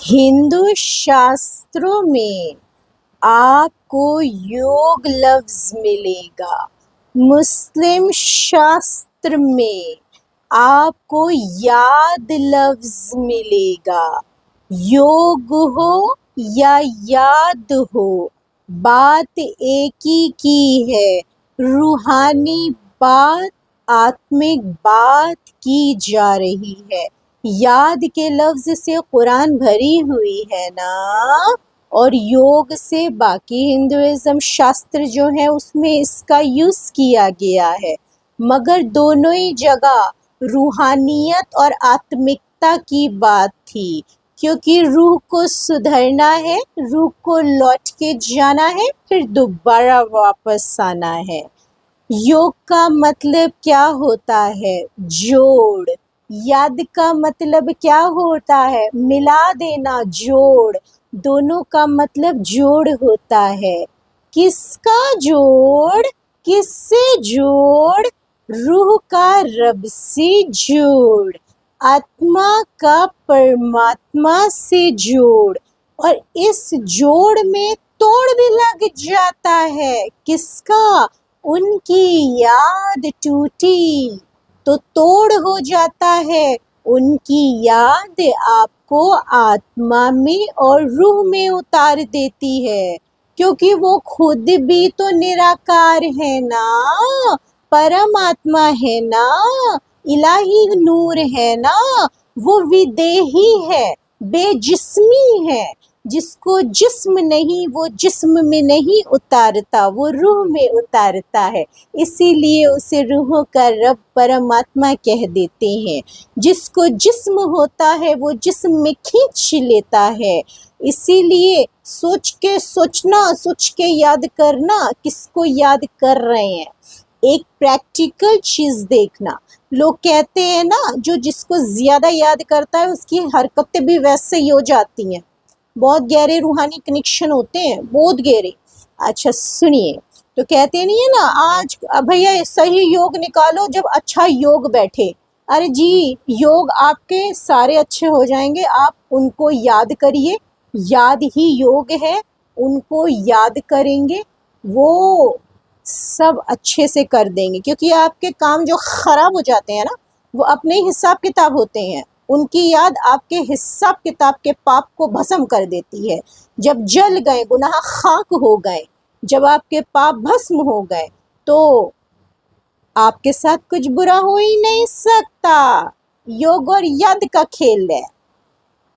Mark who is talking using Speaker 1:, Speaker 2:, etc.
Speaker 1: हिंदू शास्त्रों में आपको योग लफ्ज मिलेगा। मुस्लिम शास्त्र में आपको याद लफ्ज मिलेगा। योग हो या याद हो, बात एक ही की है। रूहानी बात, आत्मिक बात की जा रही है। याद के लफ्ज से कुरान भरी हुई है ना, और योग से बाकी हिंदुइज्म शास्त्र जो है उसमें इसका यूज किया गया है। मगर दोनों ही जगह रूहानियत और आत्मिकता की बात थी, क्योंकि रूह को सुधरना है, रूह को लौट के जाना है, फिर दोबारा वापस आना है। योग का मतलब क्या होता है? जोड़। याद का मतलब क्या होता है? मिला देना, जोड़। दोनों का मतलब जोड़ होता है। किसका जोड़? किससे जोड़? रूह का रब से जोड़, आत्मा का परमात्मा से जोड़। और इस जोड़ में तोड़ भी लग जाता है। किसका? उनकी याद टूटी तो तोड़ हो जाता है। उनकी याद आपको आत्मा में और रूह में उतार देती है, क्योंकि वो खुद भी तो निराकार है ना, परमात्मा है ना, इलाही नूर है ना। वो विदेही है, बेजिस्मी है। जिसको जिस्म नहीं, वो जिस्म में नहीं उतारता, वो रूह में उतारता है। इसीलिए उसे रूहों का रब परमात्मा कह देते हैं। जिसको जिस्म होता है वो जिस्म में खींच लेता है। इसीलिए सोच के सोचना, सोच के याद करना, किसको याद कर रहे हैं। एक प्रैक्टिकल चीज देखना। लोग कहते हैं ना, जो जिसको ज्यादा याद करता है उसकी हरकतें भी वैसे ही हो जाती हैं। बहुत गहरे रूहानी कनेक्शन होते हैं, बहुत गहरे। अच्छा सुनिए, तो कहते नहीं है ना, आज भैया सही योग निकालो जब अच्छा योग बैठे। अरे जी, योग आपके सारे अच्छे हो जाएंगे, आप उनको याद करिए। याद ही योग है। उनको याद करेंगे, वो सब अच्छे से कर देंगे। क्योंकि आपके काम जो खराब हो जाते हैं ना, वो अपने हिसाब किताब होते हैं। उनकी याद आपके हिसाब किताब के पाप को भस्म कर देती है। जब जल गए, गुनाह खाक हो गए, जब आपके पाप भस्म हो गए, तो आपके साथ कुछ बुरा हो ही नहीं सकता। योग और याद का खेल है।